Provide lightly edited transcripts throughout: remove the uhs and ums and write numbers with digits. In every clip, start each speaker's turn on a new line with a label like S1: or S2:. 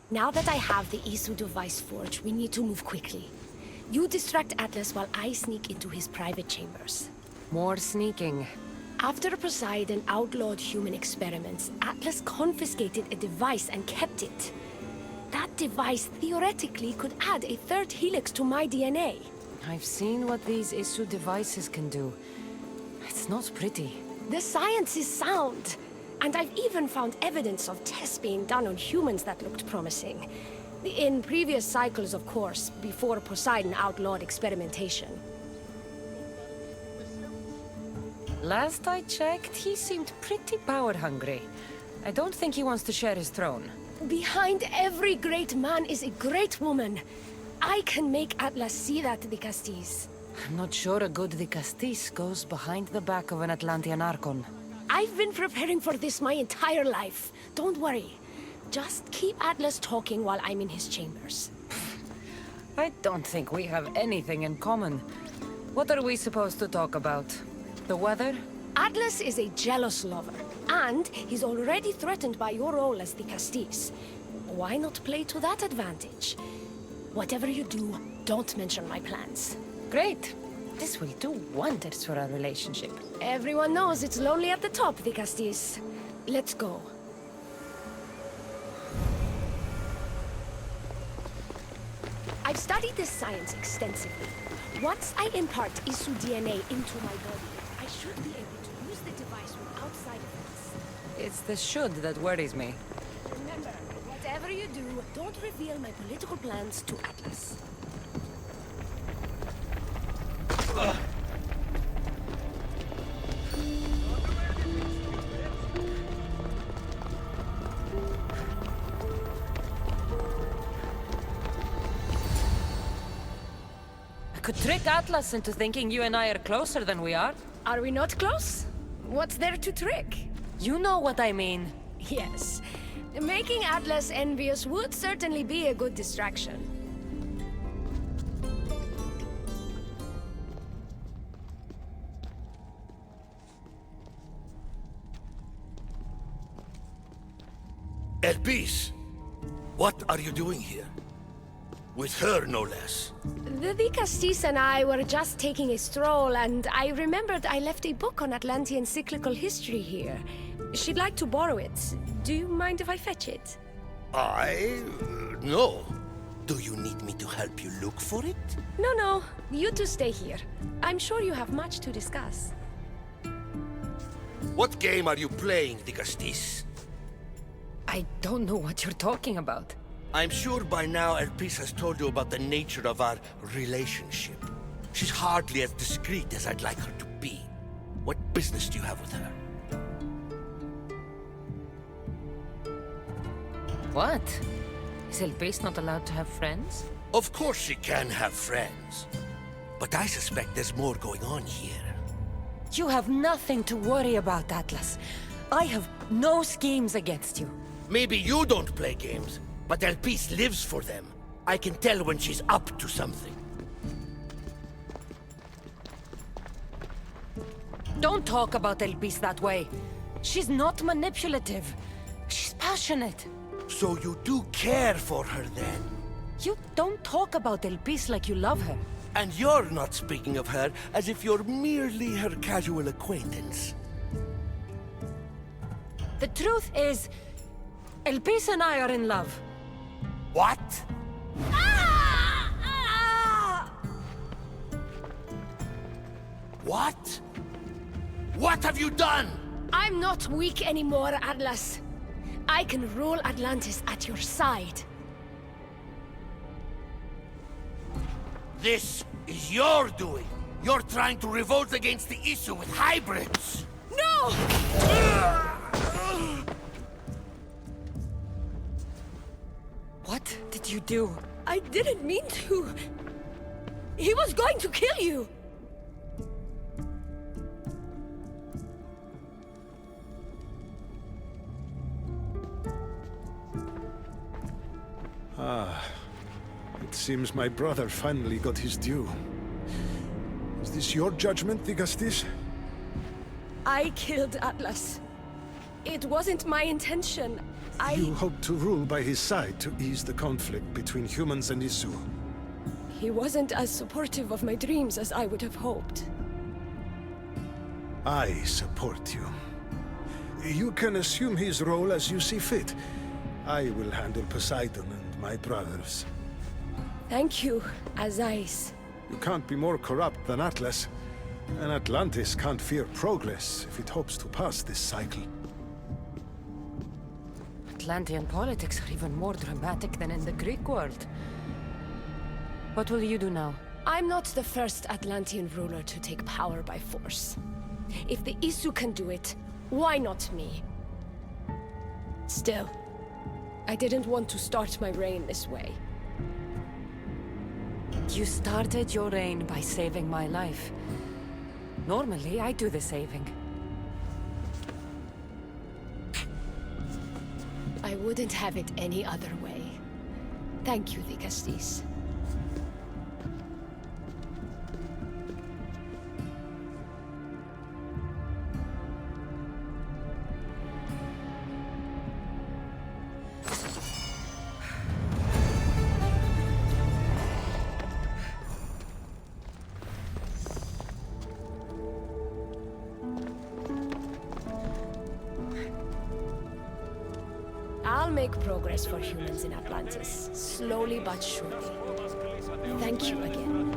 S1: Now that I have the Isu device forged, we need to move quickly. You distract Atlas while I sneak into his private chambers.
S2: More sneaking.
S1: After Poseidon outlawed human experiments, Atlas confiscated a device and kept it. That device theoretically could add a third helix to my DNA.
S2: I've seen what these Isu devices can do. It's not pretty.
S1: The science is sound. And I've even found evidence of tests being done on humans that looked promising. In previous cycles, of course, before Poseidon outlawed experimentation.
S2: Last I checked, he seemed pretty power-hungry. I don't think he wants to share his throne.
S1: Behind every great man is a great woman. I can make Atlas see that, Dicastis.
S2: I'm not sure a good Dicastis goes behind the back of an Atlantean Archon.
S1: I've been preparing for this my entire life. Don't worry. Just keep Atlas talking while I'm in his chambers.
S2: I don't think we have anything in common. What are we supposed to talk about? The weather?
S1: Atlas is a jealous lover, and he's already threatened by your role as the Castis. Why not play to that advantage? Whatever you do, don't mention my plans.
S2: Great. This will do wonders for our relationship.
S1: Everyone knows it's lonely at the top, the Castis. Let's go. I've studied this science extensively. Once I impart Isu DNA into my body, I should be able to use the device without side effects.
S2: It's the should that worries me.
S1: Remember, whatever you do, don't reveal my political plans to Atlas.
S2: I could trick Atlas into thinking you and I are closer than we are.
S1: Are we not close? What's there to trick?
S2: You know what I mean.
S1: Yes. Making Atlas envious would certainly be a good distraction.
S3: Elpis, what are you doing here? With her, no less.
S1: The Castis and I were just taking a stroll, and I remembered I left a book on Atlantean cyclical history here. She'd like to borrow it. Do you mind if I fetch it?
S3: No. Do you need me to help you look for it?
S1: No. You two stay here. I'm sure you have much to discuss.
S3: What game are you playing, Dicastis?
S2: I don't know what you're talking about.
S3: I'm sure by now Elpis has told you about the nature of our relationship. She's hardly as discreet as I'd like her to be. What business do you have with her?
S2: What? Is Elpis not allowed to have friends?
S3: Of course she can have friends. But I suspect there's more going on here.
S2: You have nothing to worry about, Atlas. I have no schemes against you.
S3: Maybe you don't play games, but Elpis lives for them. I can tell when she's up to something.
S2: Don't talk about Elpis that way. She's not manipulative. She's passionate.
S3: So you do care for her then?
S2: You don't talk about Elpis like you love her.
S3: And you're not speaking of her as if you're merely her casual acquaintance.
S2: The truth is, Elpis and I are in love.
S3: What? What? What have you done?
S1: I'm not weak anymore, Atlas. I can rule Atlantis at your side.
S3: This is your doing. You're trying to revolt against the Isu with hybrids.
S1: No!
S2: What did you do?
S1: I didn't mean to. He was going to kill you.
S4: It seems my brother finally got his due. Is this your judgment, Dicastis?
S1: I killed Atlas. It wasn't my intention.
S4: You hope to rule by his side to ease the conflict between humans and Isu.
S1: He wasn't as supportive of my dreams as I would have hoped.
S4: I support you. You can assume his role as you see fit. I will handle Poseidon and my brothers.
S1: Thank you, Azais.
S4: You can't be more corrupt than Atlas. And Atlantis can't fear progress if it hopes to pass this cycle.
S2: Atlantean politics are even more dramatic than in the Greek world. What will you do now?
S1: I'm not the first Atlantean ruler to take power by force. If the Isu can do it, why not me? Still, I didn't want to start my reign this way.
S2: You started your reign by saving my life. Normally, I do the saving.
S1: I wouldn't have it any other way. Thank you, Dicastis. I'll make progress for humans in Atlantis, slowly but surely. Thank you again.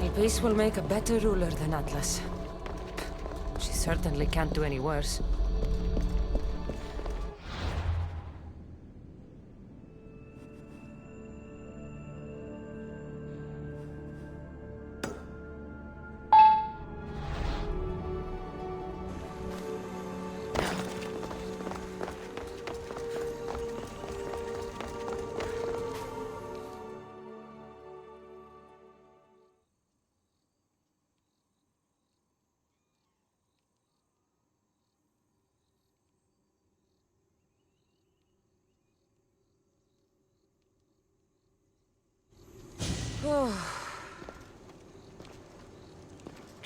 S2: Elise will make a better ruler than Atlas. She certainly can't do any worse.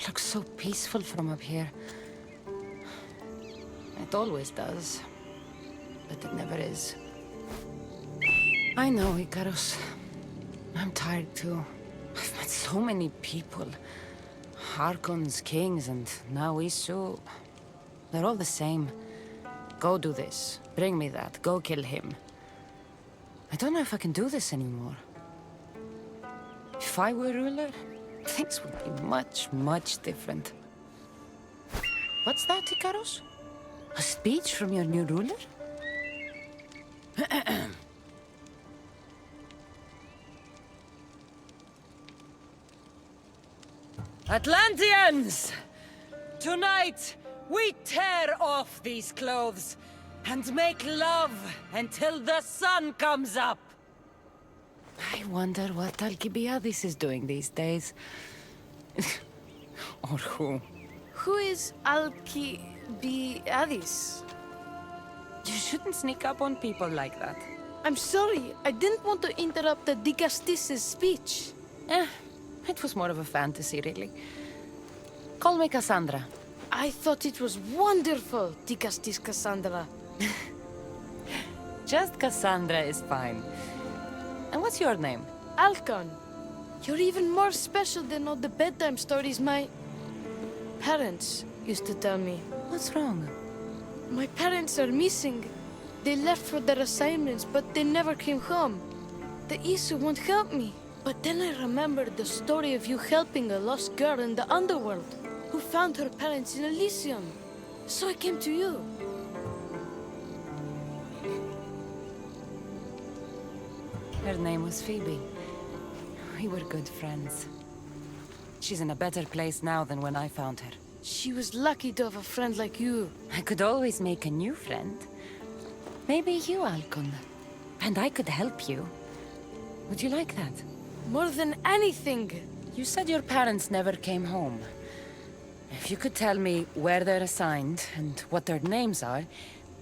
S2: Looks so peaceful from up here. It always does, but it never is. I know, Icarus. I'm tired too. I've met so many people. Archons, kings, and now Isu. They're all the same. Go do this. Bring me that. Go kill him. I don't know if I can do this anymore. If I were ruler, things would be much, much different. What's that, Icarus? A speech from your new ruler? Atlanteans! Tonight, we tear off these clothes and make love until the sun comes up. I wonder what Alcibiades is doing these days. Or who?
S5: Who is Alcibiades?
S2: You shouldn't sneak up on people like that.
S5: I'm sorry, I didn't want to interrupt the Dicastis' speech.
S2: It was more of a fantasy, really. Call me Cassandra.
S5: I thought it was wonderful, Dicastis Cassandra.
S2: Just Cassandra is fine. And what's your name?
S5: Alcon, you're even more special than all the bedtime stories my parents used to tell me.
S2: What's wrong?
S5: My parents are missing. They left for their assignments, but they never came home. The Isu won't help me. But then I remembered the story of you helping a lost girl in the Underworld, who found her parents in Elysium. So I came to you.
S2: Her name was Phoebe. We were good friends. She's in a better place now than when I found her.
S5: She was lucky to have a friend like you.
S2: I could always make a new friend. Maybe you, Alcon. And I could help you. Would you like that?
S5: More than anything.
S2: You said your parents never came home. If you could tell me where they're assigned and what their names are,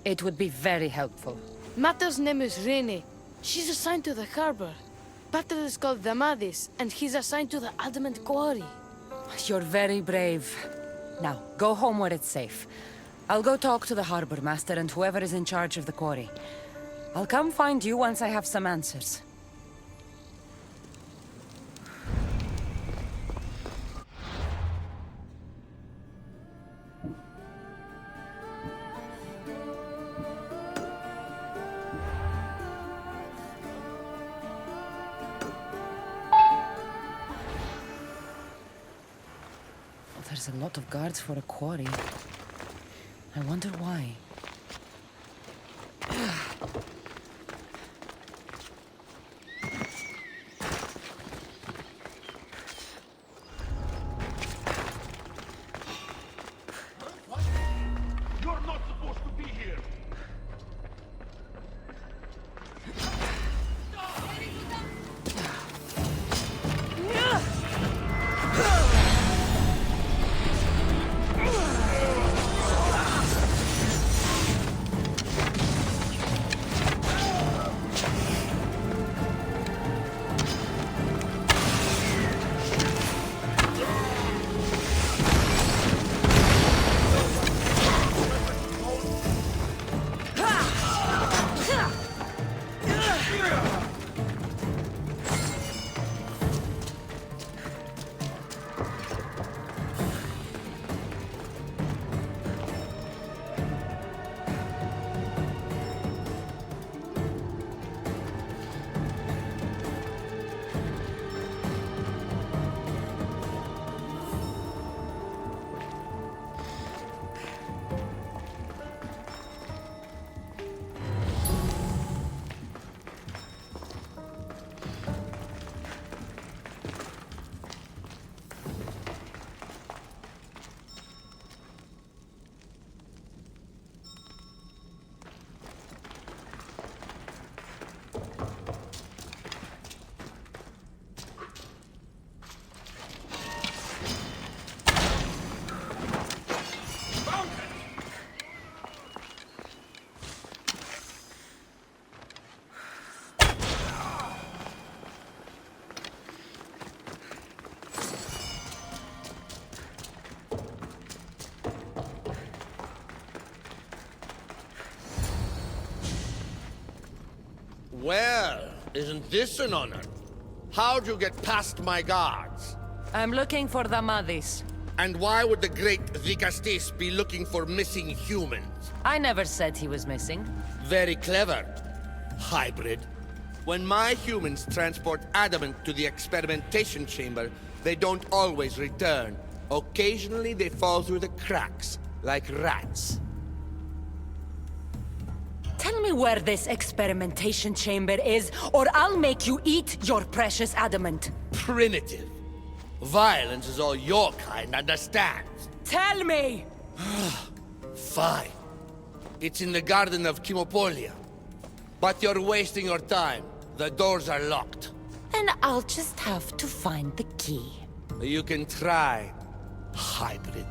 S2: it would be very helpful.
S5: Mata's name is Rene. She's assigned to the harbor. Pater is called Damadis, and he's assigned to the adamant quarry.
S2: You're very brave. Now, go home where it's safe. I'll go talk to the harbor master and whoever is in charge of the quarry. I'll come find you once I have some answers. There's a lot of guards for a quarry. I wonder why.
S3: You're not supposed to be here! Well, isn't this an honor? How'd you get past my guards?
S2: I'm looking for Damadis.
S3: And why would the great Vicastis be looking for missing humans?
S2: I never said he was missing.
S3: Very clever. Hybrid. When my humans transport adamant to the experimentation chamber, they don't always return. Occasionally they fall through the cracks, like rats.
S2: Tell me where this experimentation chamber is, or I'll make you eat your precious adamant.
S3: Primitive. Violence is all your kind understands.
S2: Tell me!
S3: Fine. It's in the garden of Kimopolia. But you're wasting your time. The doors are locked.
S2: Then I'll just have to find the key.
S3: You can try, hybrid.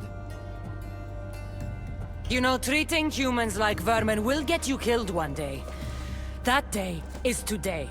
S2: You know, treating humans like vermin will get you killed one day. That day is today.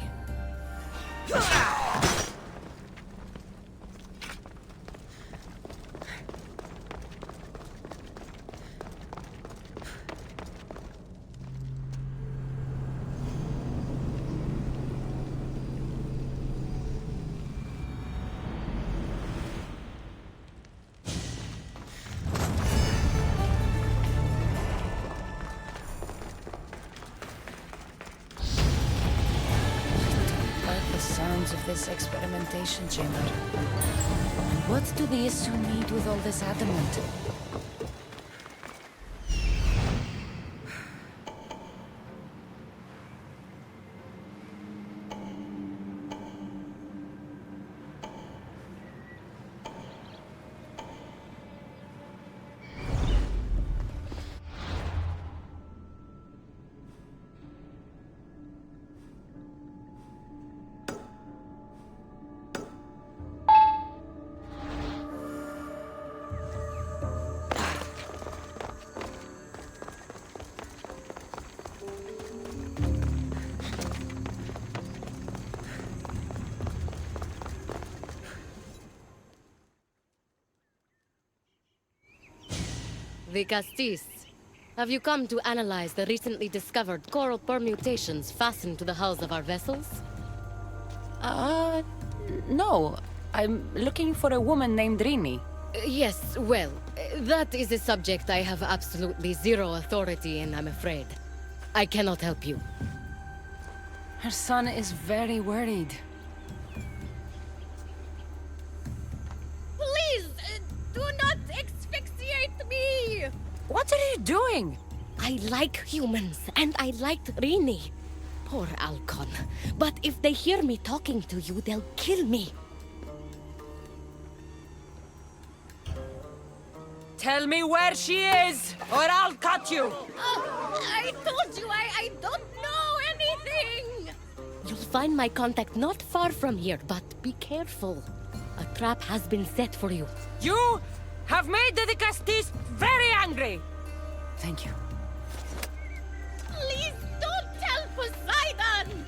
S2: Sounds of this experimentation chamber. And what do the Isu need with all this adamant?
S6: The Castis. Have you come to analyze the recently discovered coral permutations fastened to the hulls of our vessels?
S2: No. I'm looking for a woman named Rini.
S6: Yes, well, that is a subject I have absolutely zero authority in, I'm afraid. I cannot help you.
S2: Her son is very worried.
S6: Please, do not asphyxiate me!
S2: What are you doing?
S6: I like humans, and I liked Rini. Poor Alcon. But if they hear me talking to you, they'll kill me.
S2: Tell me where she is, or I'll cut you!
S6: I told you I don't know anything! You'll find my contact not far from here, but be careful. A trap has been set for you.
S2: You have made the Castis very angry! Thank you.
S6: Please don't tell Poseidon!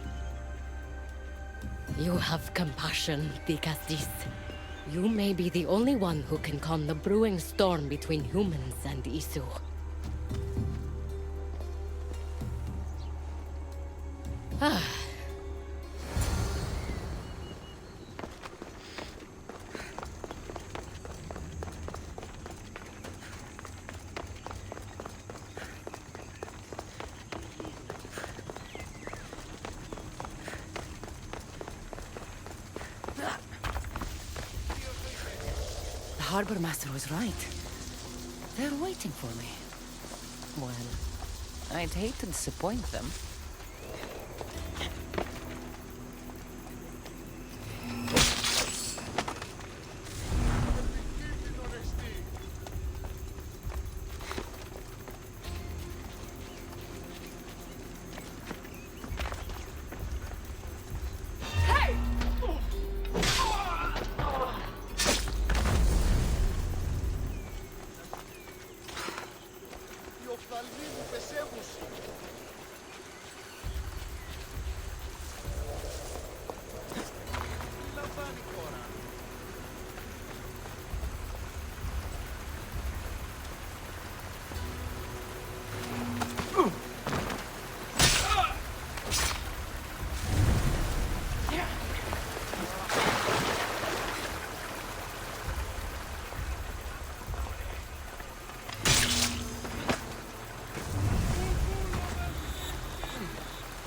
S6: You have compassion, Dicastis. You may be the only one who can calm the brewing storm between humans and Isu. Ah.
S2: The harbor master was right. They're waiting for me. Well, I'd hate to disappoint them.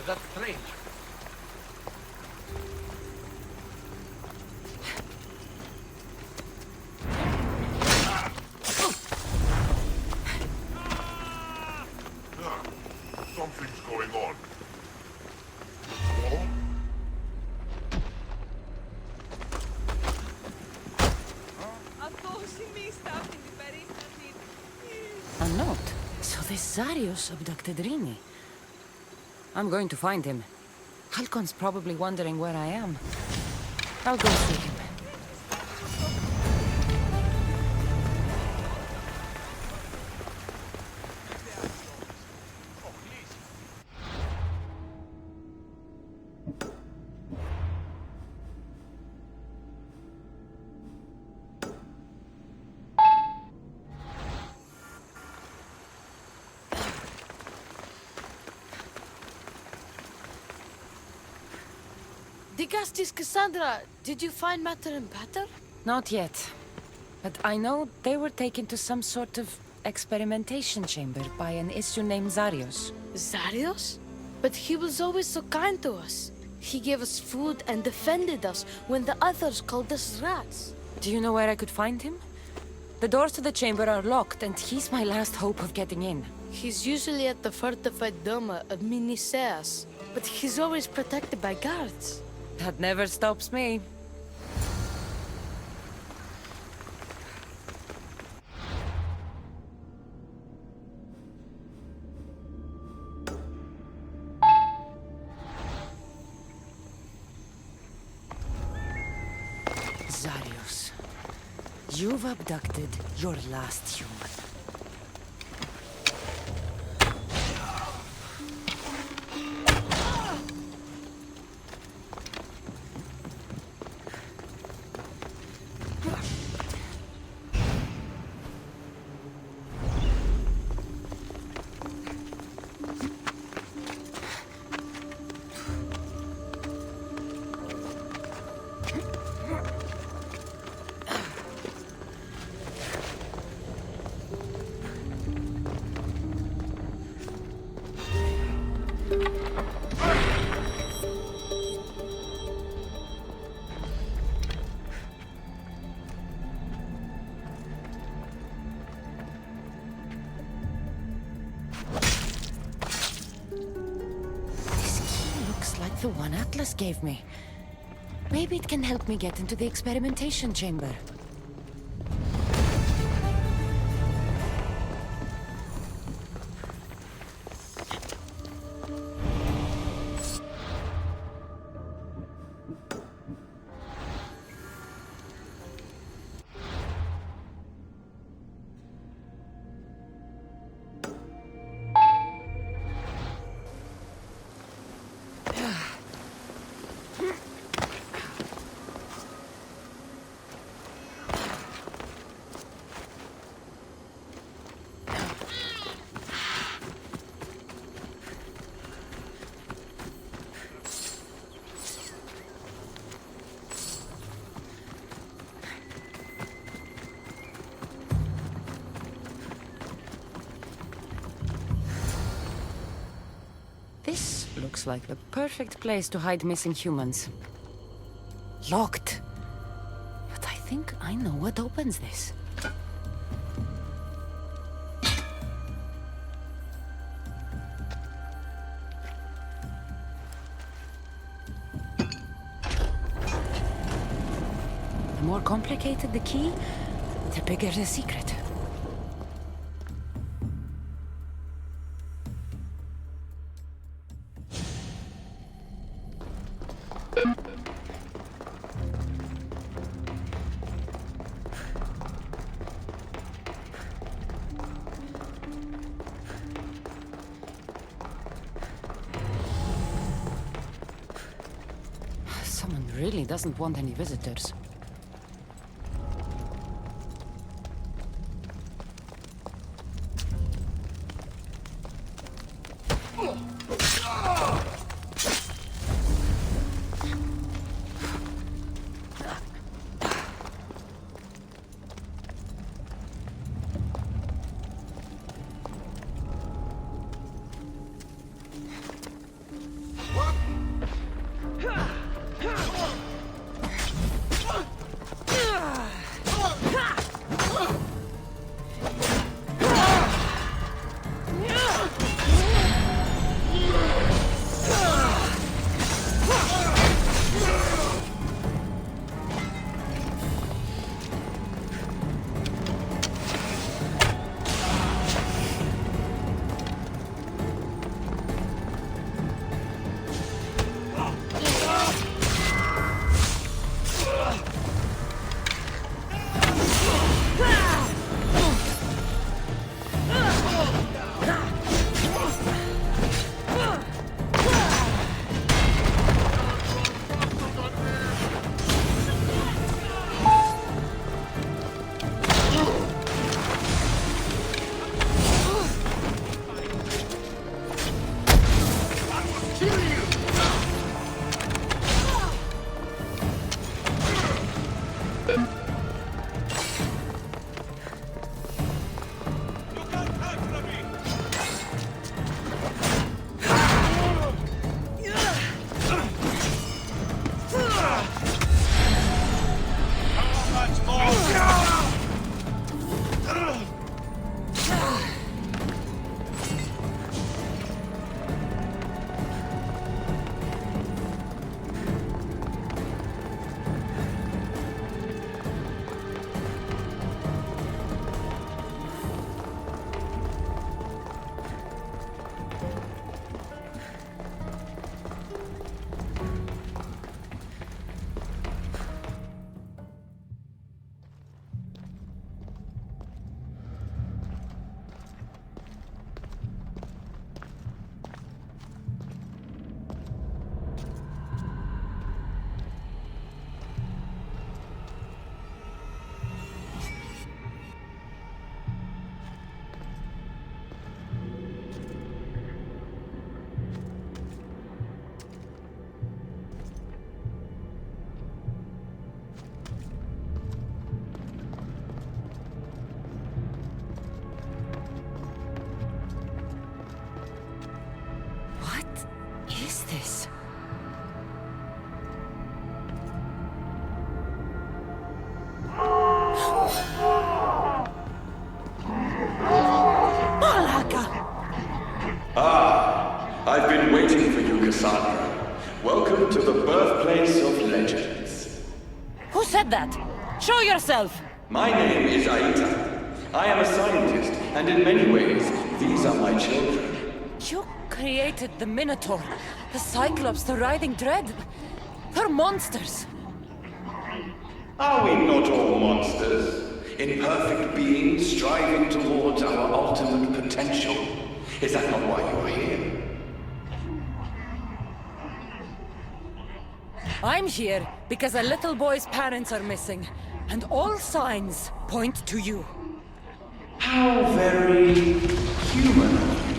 S3: That's strange.
S7: Something's going on.
S2: A note. So this Zarius abducted Rini. I'm going to find him. Halcon's probably wondering where I am. I'll go see him.
S5: Digastis Cassandra, did you find Matter and Pater?
S2: Not yet. But I know they were taken to some sort of experimentation chamber by an issue named Zarius.
S5: Zarius? But he was always so kind to us. He gave us food and defended us when the others called us rats.
S2: Do you know where I could find him? The doors to the chamber are locked, and he's my last hope of getting in.
S5: He's usually at the fortified Doma of Miniseas, but he's always protected by guards.
S2: That never stops me. Zarius, you've abducted your last human. the one Atlas gave me. Maybe it can help me get into the experimentation chamber. This looks like the perfect place to hide missing humans. Locked. But I think I know what opens this. The more complicated the key, the bigger the secret. Someone really doesn't want any visitors.
S8: I've been waiting for you, Cassandra. Welcome to the birthplace of legends.
S2: Who said that? Show yourself!
S8: My name is Aita. I am a scientist, and in many ways, these are my children.
S2: You created the Minotaur, the Cyclops, the Writhing Dread. They're monsters.
S8: Are we not all monsters? Imperfect beings striving towards our ultimate potential. Is that not why you are here?
S2: I'm here because a little boy's parents are missing, and all signs point to you.
S8: How very human of you.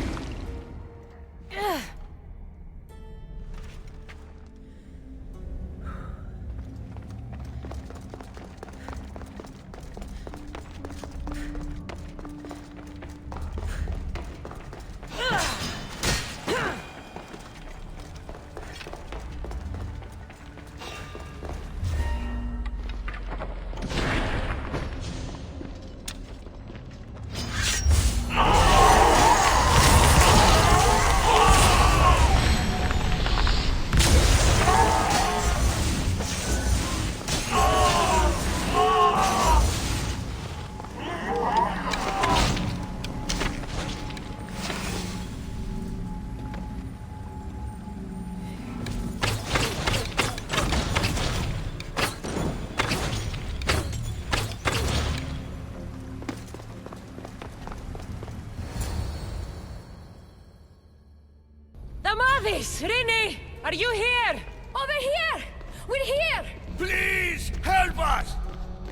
S2: Rini! Are you here?
S1: Over here! We're here!
S3: Please, help us!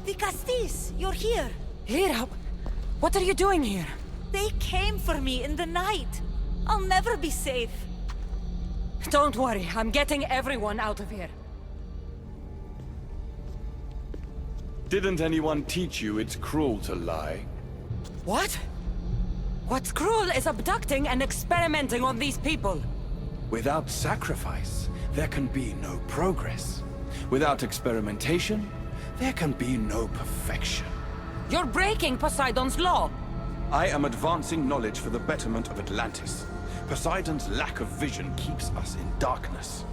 S9: The Castis, you're here.
S2: Lyra, what are you doing here?
S9: They came for me in the night. I'll never be safe.
S2: Don't worry, I'm getting everyone out of here.
S8: Didn't anyone teach you it's cruel to lie?
S2: What? What's cruel is abducting and experimenting on these people.
S8: Without sacrifice, there can be no progress. Without experimentation, there can be no perfection.
S2: You're breaking Poseidon's law.
S8: I am advancing knowledge for the betterment of Atlantis. Poseidon's lack of vision keeps us in darkness.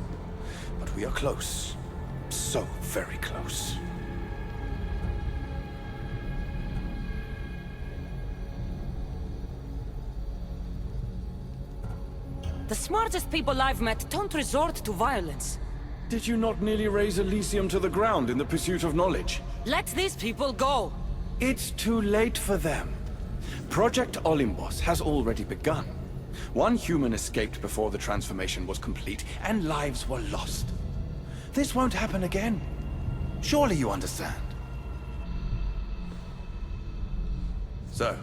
S8: But we are close. So very close.
S2: The smartest people I've met don't resort to violence.
S8: Did you not nearly raise Elysium to the ground in the pursuit of knowledge?
S2: Let these people go.
S8: It's too late for them. Project Olympus has already begun. One human escaped before the transformation was complete, and lives were lost. This won't happen again. Surely you understand. So,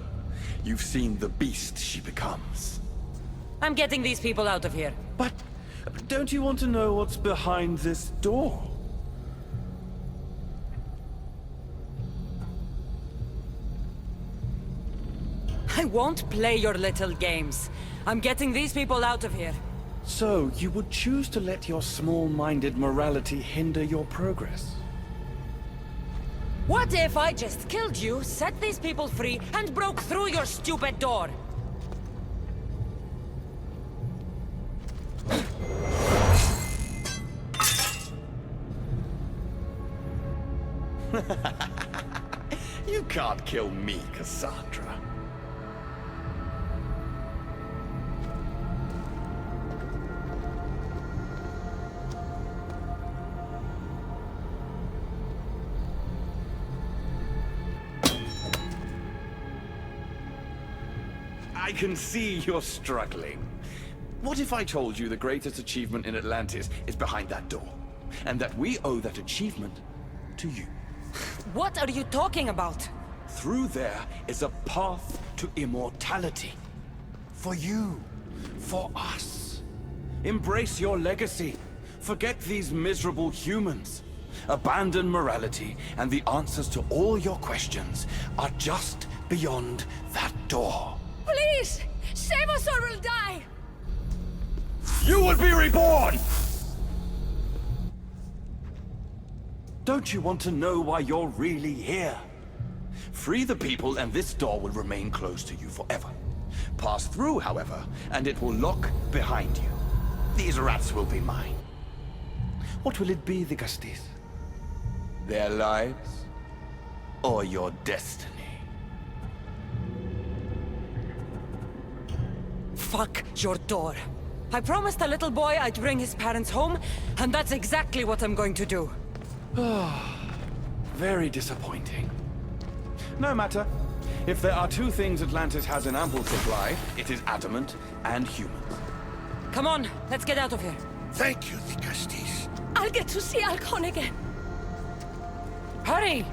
S8: you've seen the beast she becomes.
S2: I'm getting these people out of here.
S8: But don't you want to know what's behind this door?
S2: I won't play your little games. I'm getting these people out of here.
S8: So, you would choose to let your small-minded morality hinder your progress?
S2: What if I just killed you, set these people free, and broke through your stupid door?
S8: You can't kill me, Cassandra. I can see you're struggling. What if I told you the greatest achievement in Atlantis is behind that door? And that we owe that achievement to you?
S2: What are you talking about?
S8: Through there is a path to immortality. For you. For us. Embrace your legacy. Forget these miserable humans. Abandon morality, and the answers to all your questions are just beyond that door.
S1: Please! Save us or we'll die!
S8: You will be reborn! Don't you want to know why you're really here? Free the people and this door will remain closed to you forever. Pass through, however, and it will lock behind you. These rats will be mine. What will it be, the Castis? Their lives? Or your destiny?
S2: Fuck your door. I promised the little boy I'd bring his parents home, and that's exactly what I'm going to do.
S8: Very disappointing. No matter. If there are two things Atlantis has in ample supply, it is adamant and humans.
S2: Come on, let's get out of here.
S3: Thank you, the Castis.
S1: I'll get to see Alcon again.
S2: Hurry!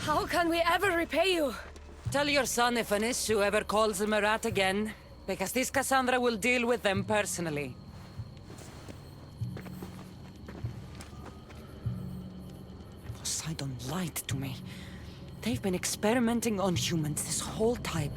S1: How can we ever repay you?
S2: Tell your son if an issue ever calls him a rat again, because this Cassandra will deal with them personally. Poseidon lied to me. They've been experimenting on humans this whole time.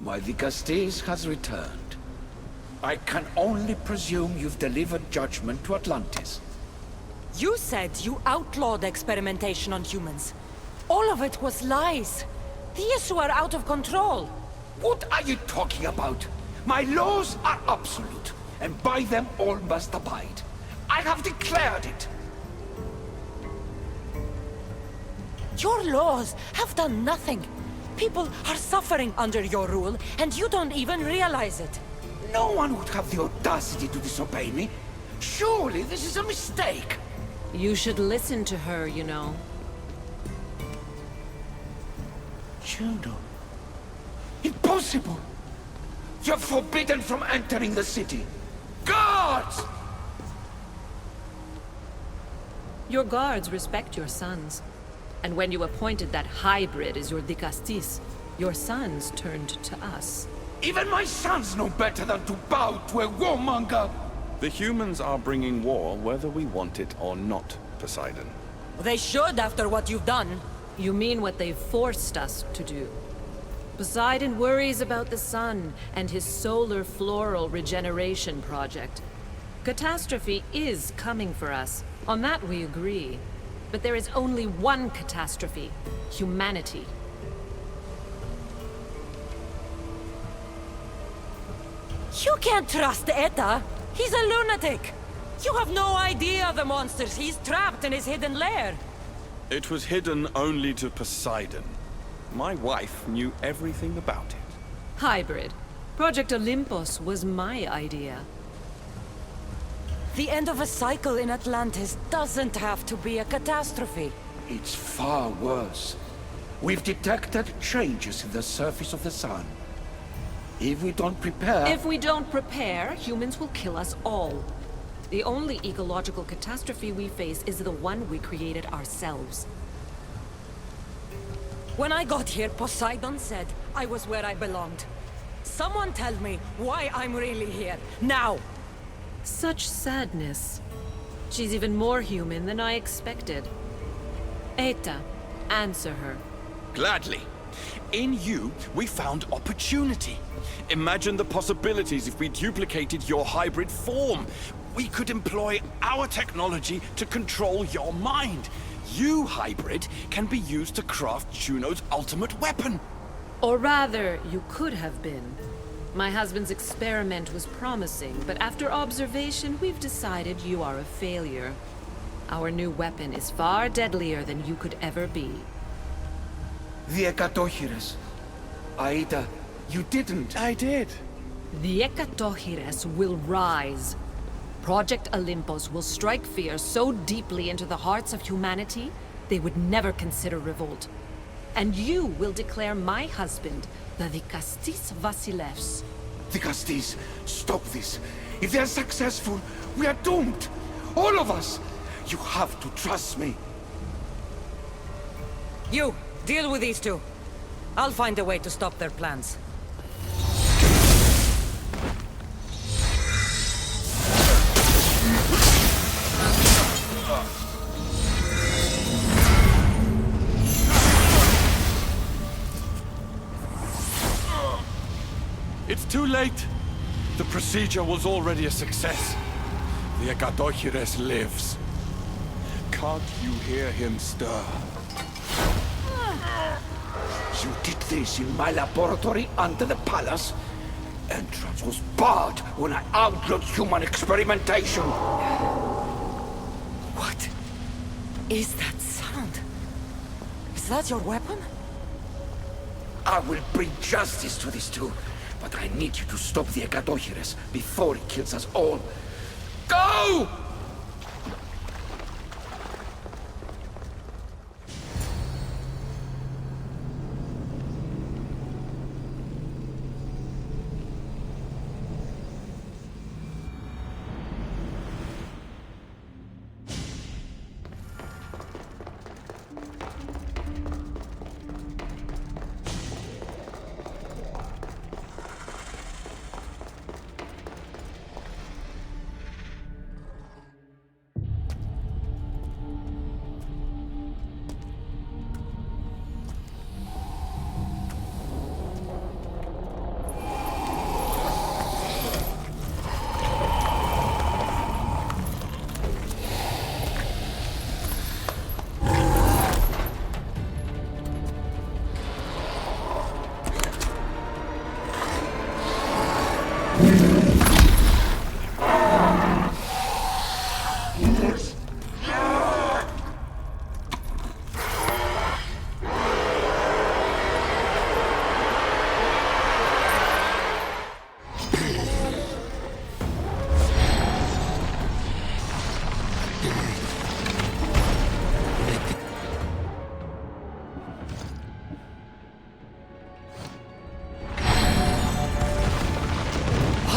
S10: Why, the Castis has returned. I can only presume you've delivered judgment to Atlantis.
S2: You said you outlawed experimentation on humans. All of it was lies. The issue are out of control.
S10: What are you talking about? My laws are absolute, and by them all must abide. I have declared it.
S2: Your laws have done nothing. People are suffering under your rule, and you don't even realize it.
S10: No one would have the audacity to disobey me. Surely this is a mistake.
S11: You should listen to her, you know.
S10: Juno. Impossible! You're forbidden from entering the city. Guards!
S11: Your guards respect your sons. And when you appointed that hybrid as your Dicastis, your sons turned to us.
S10: Even my sons know better than to bow to a warmonger!
S8: The humans are bringing war whether we want it or not, Poseidon.
S2: They should after what you've done.
S11: You mean what they've forced us to do. Poseidon worries about the sun and his solar floral regeneration project. Catastrophe is coming for us. On that we agree. But there is only one catastrophe: humanity.
S2: You can't trust Eta. He's a lunatic. You have no idea the monsters he's trapped in his hidden lair.
S8: It was hidden only to Poseidon. My wife knew everything about it.
S11: Hybrid. Project Olympus was my idea.
S2: The end of a cycle in Atlantis doesn't have to be a catastrophe.
S10: It's far worse. We've detected changes in the surface of the sun. If we don't prepare...
S11: If we don't prepare, humans will kill us all. The only ecological catastrophe we face is the one we created ourselves.
S12: When I got here, Poseidon said I was where I belonged. Someone tell me why I'm really here, now!
S11: Such sadness. She's even more human than I expected. Eta, answer her.
S8: Gladly. In you, we found opportunity. Imagine the possibilities if we duplicated your hybrid form. We could employ our technology to control your mind. You, hybrid, can be used to craft Juno's ultimate weapon.
S11: Or rather, you could have been. My husband's experiment was promising, but after observation, we've decided you are a failure. Our new weapon is far deadlier than you could ever be.
S10: The Ekatochires. Aida, you didn't.
S8: I did.
S11: The Ekatochires will rise. Project Olympus will strike fear so deeply into the hearts of humanity, they would never consider revolt. And you will declare my husband the Vikastis Vasilevs.
S10: Vikastis, stop this. If they're successful, we are doomed. All of us. You have to trust me.
S12: You, deal with these two. I'll find a way to stop their plans.
S8: It's too late. The procedure was already a success. The Ekatochires lives. Can't you hear him stir?
S10: You did this in my laboratory under the palace. Entrance was barred when I outlawed human experimentation.
S12: What is that sound? Is that your weapon?
S10: I will bring justice to these two, but I need you to stop the Ekatochires before it kills us all. Go!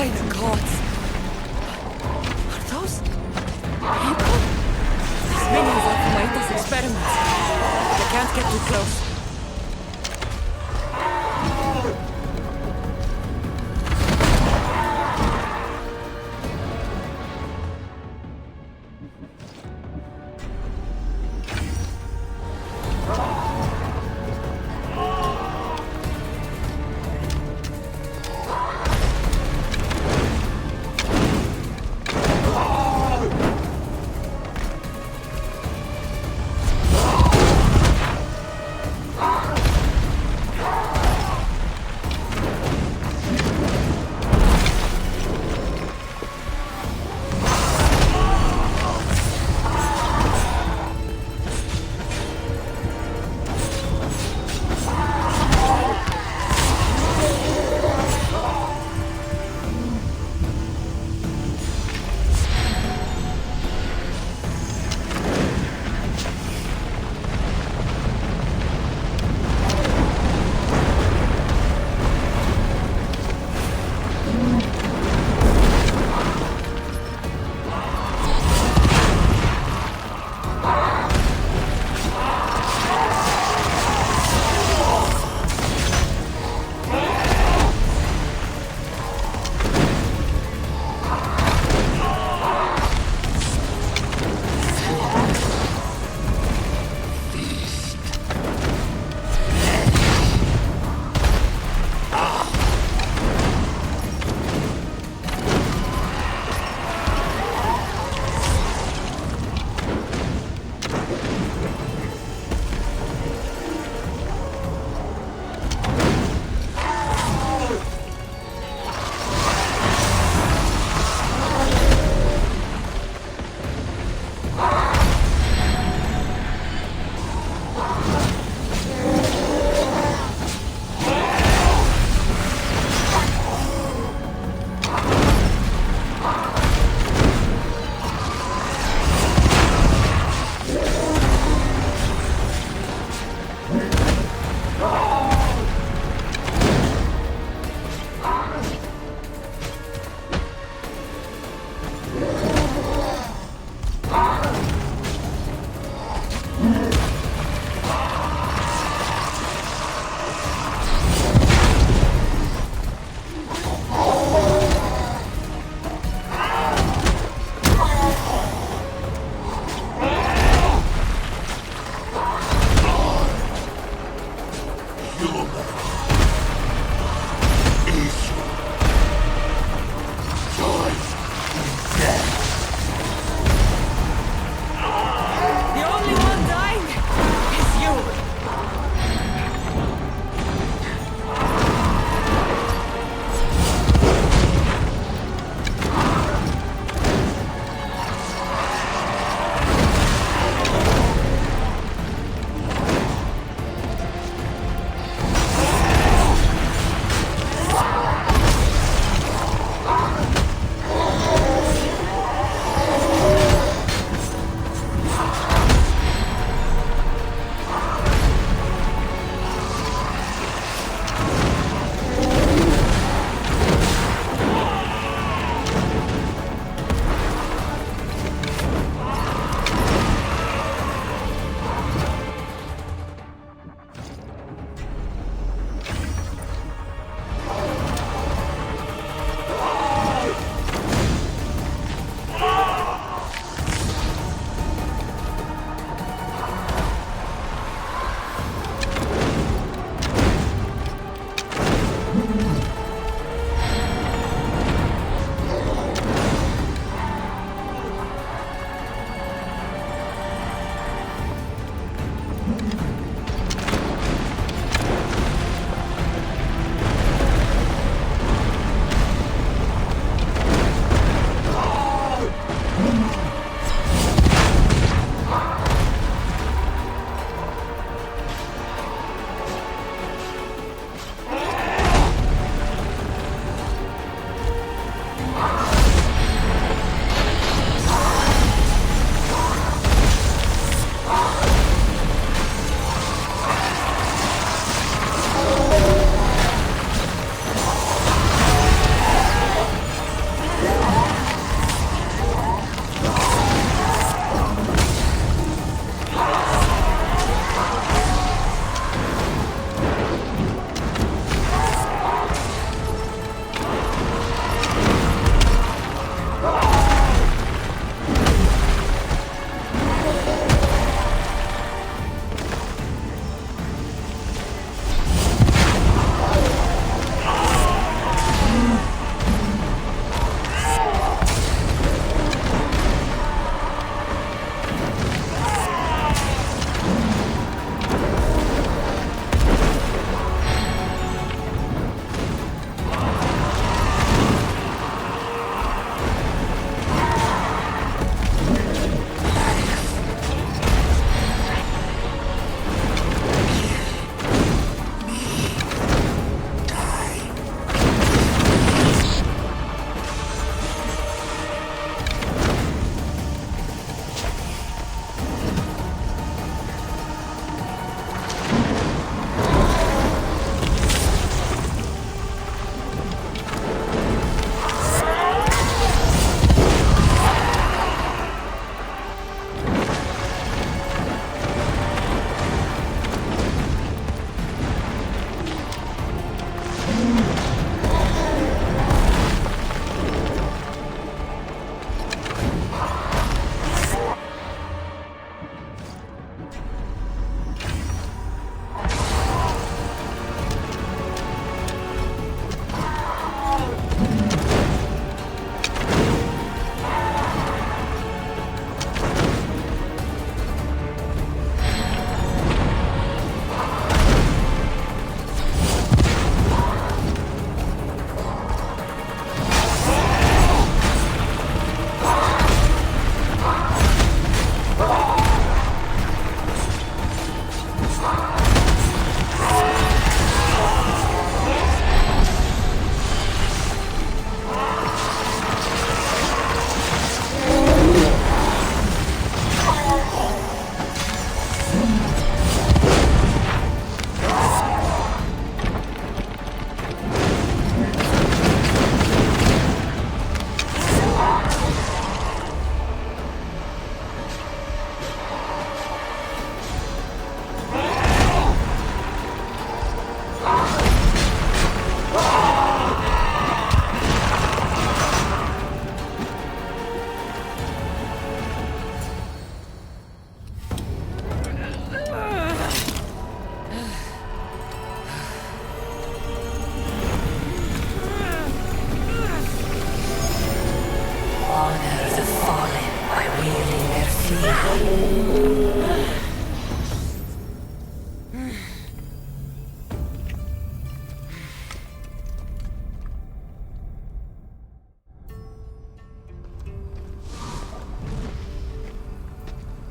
S12: By the gods! Are those people? These minions are from Aita's experiments. They can't get too close.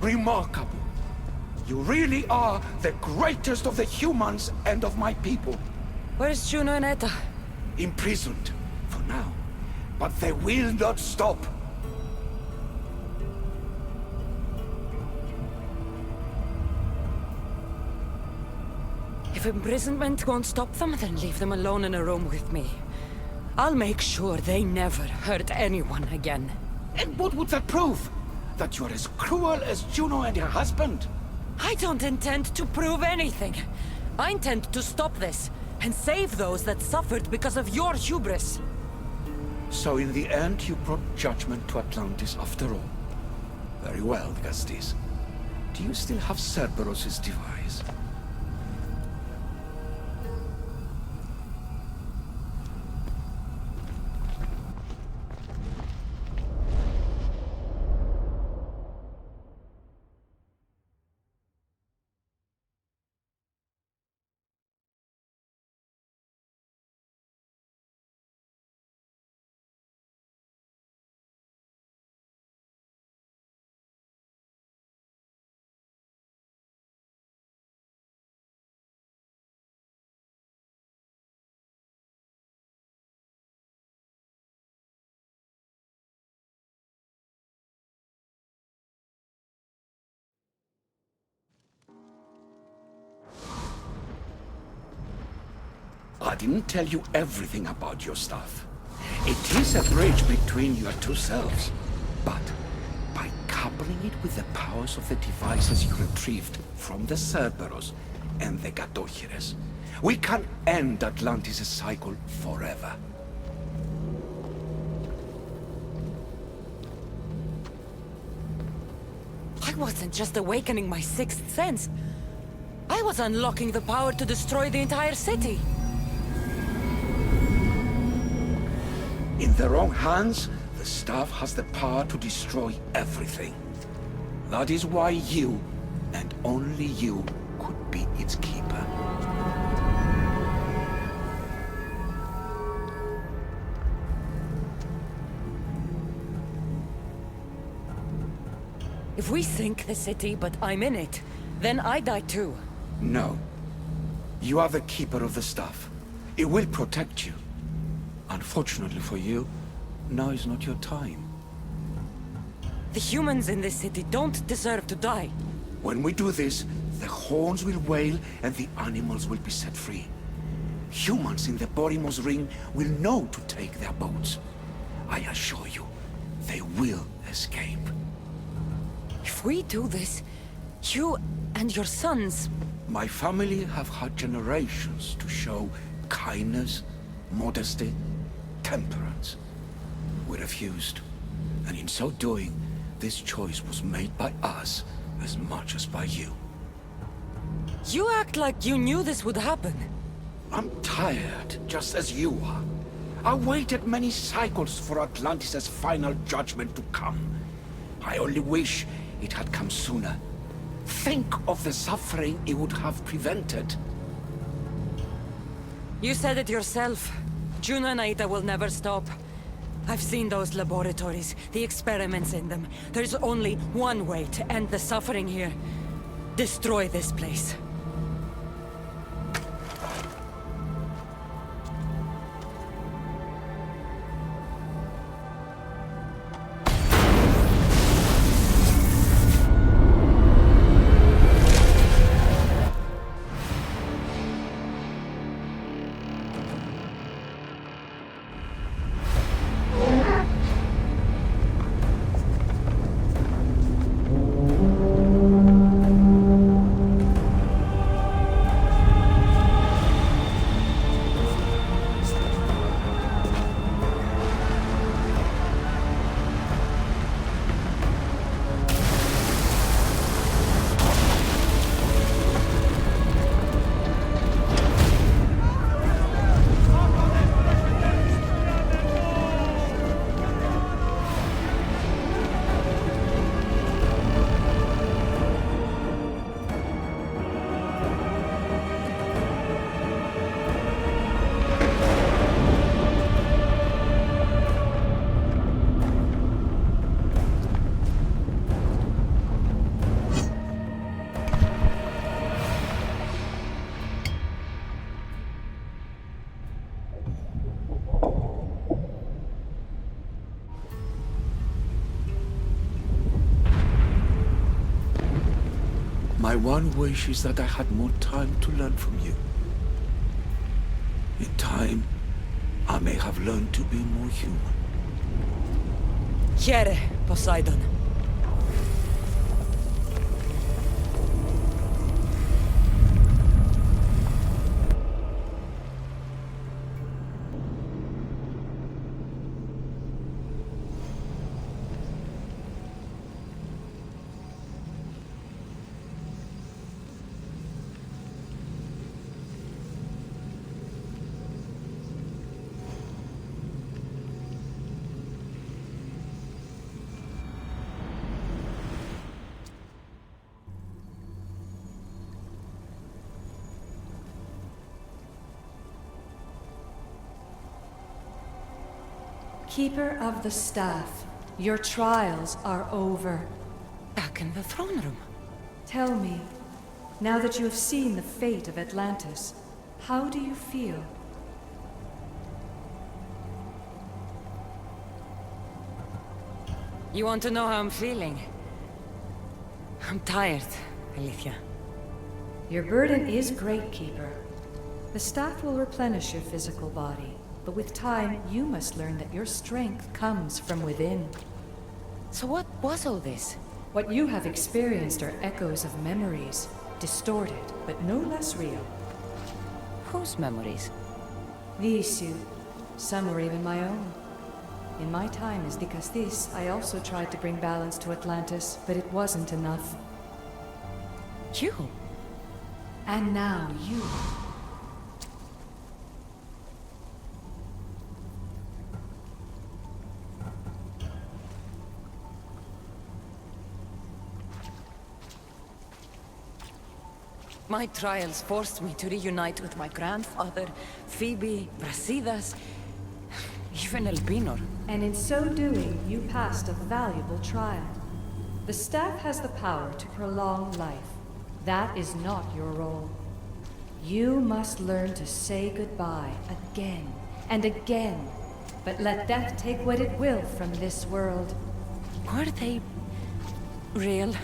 S10: Remarkable. You really are the greatest of the humans and of my people.
S2: Where's Juno and Etta?
S10: Imprisoned, for now. But they will not stop.
S2: If imprisonment won't stop them, then leave them alone in a room with me. I'll make sure they never hurt anyone again.
S10: And what would that prove? That you're as cruel as Juno and her husband?
S2: I don't intend to prove anything. I intend to stop this, and save those that suffered because of your hubris.
S10: So in the end, you brought judgment to Atlantis after all. Very well, Gastis. Do you still have Cerberus' device? I didn't tell you everything about your stuff. It is a bridge between your two selves. But by coupling it with the powers of the devices you retrieved from the Cerberus and the Gatochires, we can end Atlantis' cycle forever.
S2: I wasn't just awakening my sixth sense. I was unlocking the power to destroy the entire city.
S10: In the wrong hands, the staff has the power to destroy everything. That is why you, and only you, could be its keeper.
S2: If we sink the city, but I'm in it, then I die too.
S10: No. You are the keeper of the staff. It will protect you. Unfortunately for you, now is not your time.
S2: The humans in this city don't deserve to die.
S10: When we do this, the horns will wail and the animals will be set free. Humans in the Borymos Ring will know to take their boats. I assure you, they will escape.
S2: If we do this, you and your sons...
S10: My family have had generations to show kindness, modesty, temperance. We refused, and in so doing, this choice was made by us as much as by you.
S2: You act like you knew this would happen.
S10: I'm tired, just as you are. I waited many cycles for Atlantis' final judgment to come. I only wish it had come sooner. Think of the suffering it would have prevented.
S2: You said it yourself. Juno and Aida will never stop. I've seen those laboratories, the experiments in them. There's only one way to end the suffering here. Destroy this place.
S10: My one wish is that I had more time to learn from you. In time, I may have learned to be more human.
S12: Here, Poseidon.
S13: Keeper of the Staff, your trials are over.
S2: Back in the throne room.
S13: Tell me, now that you have seen the fate of Atlantis, how do you feel?
S2: You want to know how I'm feeling? I'm tired, Elysia.
S13: Your burden is great, Keeper. The staff will replenish your physical body, but with time, you must learn that your strength comes from within.
S2: So what was all this?
S13: What you have experienced are echoes of memories, distorted, but no less real.
S2: Whose memories?
S13: These you. Some were even my own. In my time as Dikastis, I also tried to bring balance to Atlantis, but it wasn't enough.
S2: You?
S13: And now you.
S2: My trials forced me to reunite with my grandfather, Phoebe, Brasidas, even Elpinor.
S13: And in so doing, you passed a valuable trial. The staff has the power to prolong life. That is not your role. You must learn to say goodbye again and again, but let death take what it will from this world.
S2: Were they real?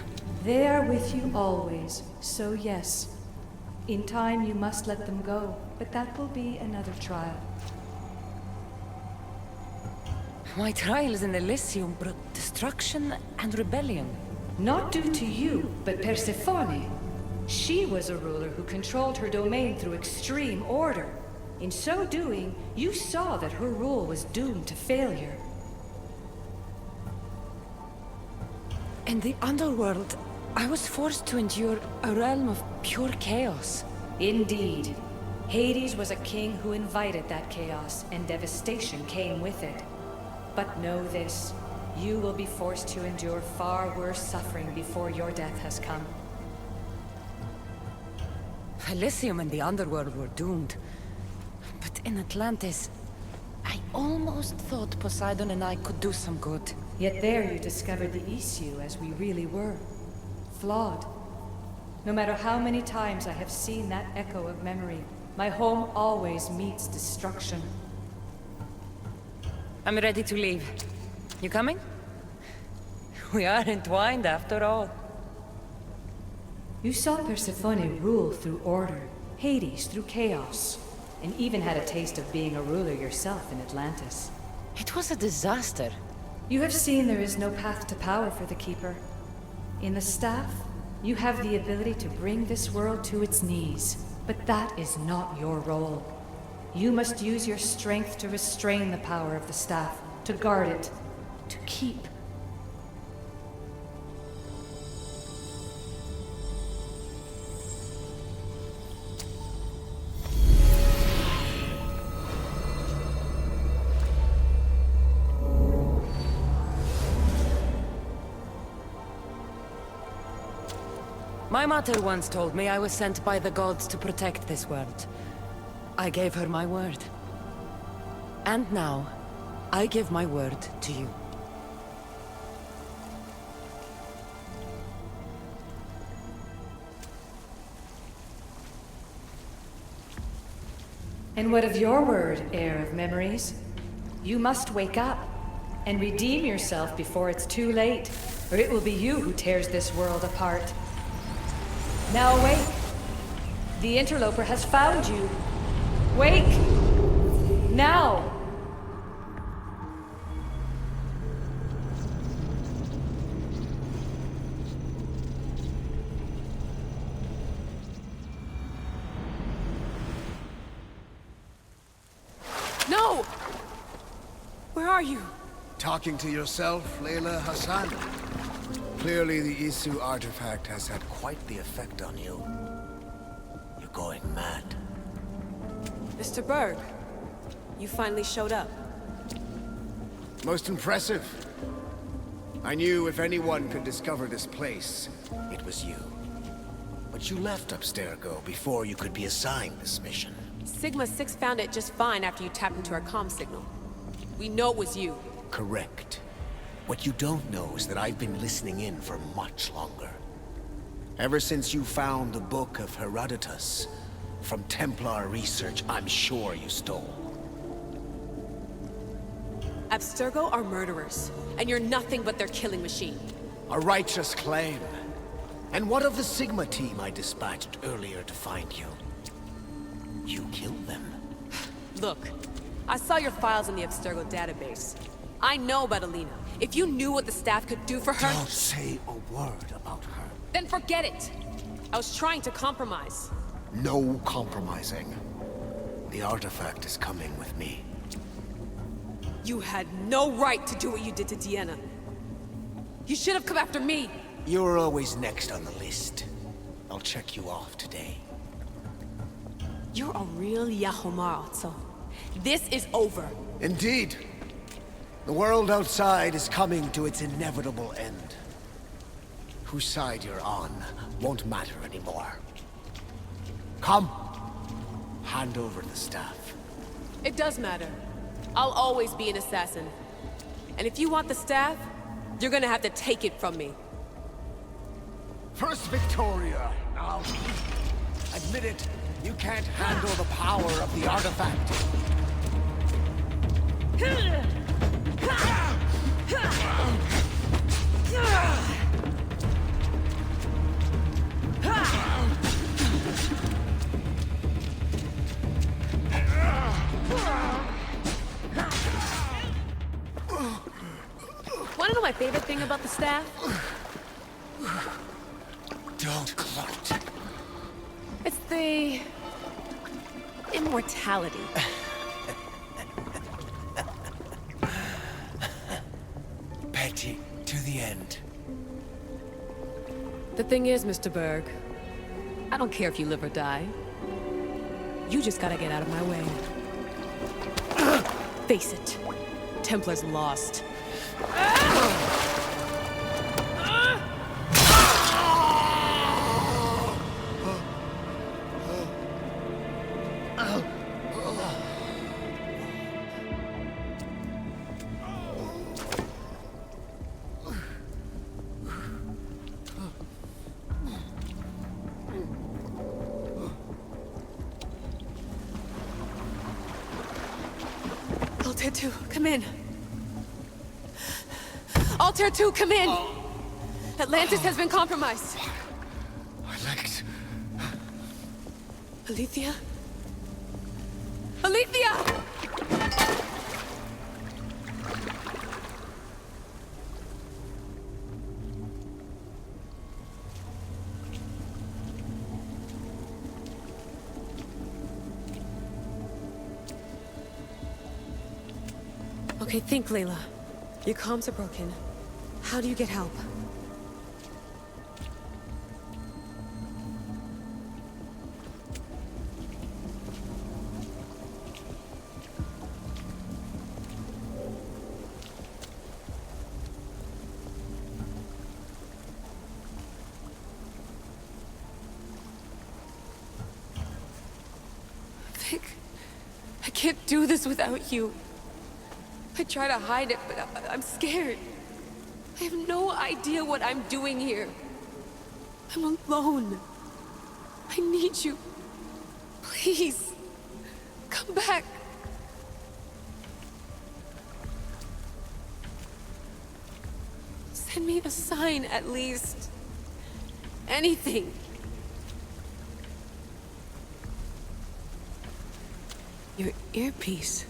S13: They are with you always, so yes. In time you must let them go, but that will be another trial.
S2: My trials in Elysium brought destruction and rebellion.
S13: Not due to you, but Persephone. She was a ruler who controlled her domain through extreme order. In so doing, you saw that her rule was doomed to failure.
S2: In the Underworld, I was forced to endure a realm of pure chaos.
S13: Indeed. Hades was a king who invited that chaos, and devastation came with it. But know this, you will be forced to endure far worse suffering before your death has come.
S2: Elysium and the Underworld were doomed. But in Atlantis, I almost thought Poseidon and I could do some good.
S13: Yet there you discovered the issue as we really were. Flawed. No matter how many times I have seen that echo of memory, my home always meets destruction.
S2: I'm ready to leave. You coming? We are entwined after all.
S13: You saw Persephone rule through order, Hades through chaos, and even had a taste of being a ruler yourself in Atlantis.
S2: It was a disaster.
S13: You have seen there is no path to power for the Keeper. In the staff, you have the ability to bring this world to its knees, but that is not your role. You must use your strength to restrain the power of the staff, to guard it, to keep.
S2: My mother once told me I was sent by the gods to protect this world. I gave her my word. And now, I give my word to you.
S13: And what of your word, heir of memories? You must wake up and redeem yourself before it's too late, or it will be you who tears this world apart. Now awake. The interloper has found you. Wake! Now!
S12: No! Where are you?
S14: Talking to yourself, Layla Hassan? Clearly the Isu artifact has had quite the effect on you. You're going mad.
S12: Mr. Berg, you finally showed up.
S14: Most impressive. I knew if anyone could discover this place, it was you. But you left Abstergo before you could be assigned this mission.
S12: Sigma 6 found it just fine after you tapped into our comm signal. We know it was you.
S14: Correct. What you don't know is that I've been listening in for much longer. Ever since you found the Book of Herodotus, from Templar research I'm sure you stole.
S12: Abstergo are murderers, and you're nothing but their killing machine.
S14: A righteous claim. And what of the Sigma team I dispatched earlier to find you? You killed them.
S12: Look, I saw your files in the Abstergo database. I know about Alina. If you knew what the staff could do for her...
S14: Don't say a word about her.
S12: Then forget it! I was trying to compromise.
S14: No compromising. The artifact is coming with me.
S12: You had no right to do what you did to Deanna. You should have come after me!
S14: You're always next on the list. I'll check you off today.
S12: You're a real Yahomar, so this is over.
S14: Indeed. The world outside is coming to its inevitable end. Whose side you're on won't matter anymore. Come. Hand over the staff.
S12: It does matter. I'll always be an assassin. And if you want the staff, you're gonna have to take it from me.
S14: First Victoria, now. Admit it, you can't handle the power of the artifact.
S12: Wanna know my favorite thing about the staff?
S14: Don't gloat.
S12: It's the... immortality.
S14: Petty to the end.
S12: The thing is, Mr. Berg, I don't care if you live or die. You just gotta get out of my way. Face it, Templar's lost. Altair 2, come in. Altair 2, come in! Atlantis has been compromised.
S14: My legs.
S12: Alethea? Alethea! Okay, think, Layla. Your comms are broken. How do you get help? Vic, I can't do this without you. I try to hide it, but I'm scared. I have no idea what I'm doing here. I'm alone. I need you. Please, come back. Send me a sign, at least. Anything. Your earpiece.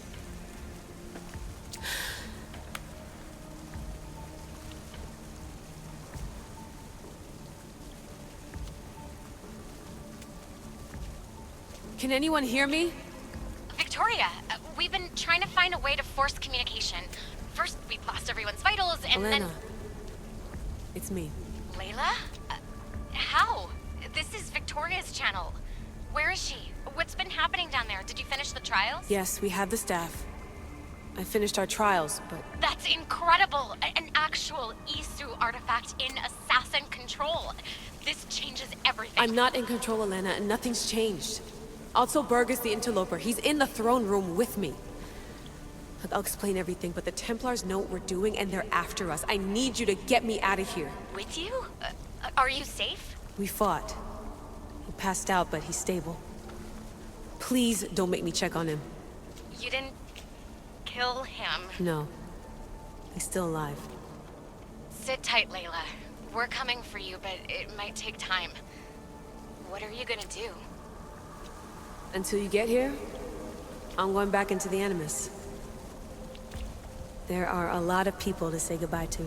S12: Can anyone hear me?
S15: Victoria, we've been trying to find a way to force communication. First, we lost everyone's vitals, and
S12: Elena.
S15: then...
S12: It's me.
S15: Layla? How? This is Victoria's channel. Where is she? What's been happening down there? Did you finish the trials?
S12: Yes, we have the staff. I finished our trials, but...
S15: That's incredible! An actual Isu artifact in assassin control. This changes everything.
S12: I'm not in control, Elena, and nothing's changed. Also, Berg is the interloper. He's in the throne room with me. Look, I'll explain everything, but the Templars know what we're doing, and they're after us. I need you to get me out of here.
S15: With you? Are you safe?
S12: We fought. He passed out, but he's stable. Please don't make me check on him.
S15: You didn't... kill him?
S12: No. He's still alive.
S15: Sit tight, Layla. We're coming for you, but it might take time. What are you gonna do?
S12: Until you get here, I'm going back into the Animus. There are a lot of people to say goodbye to.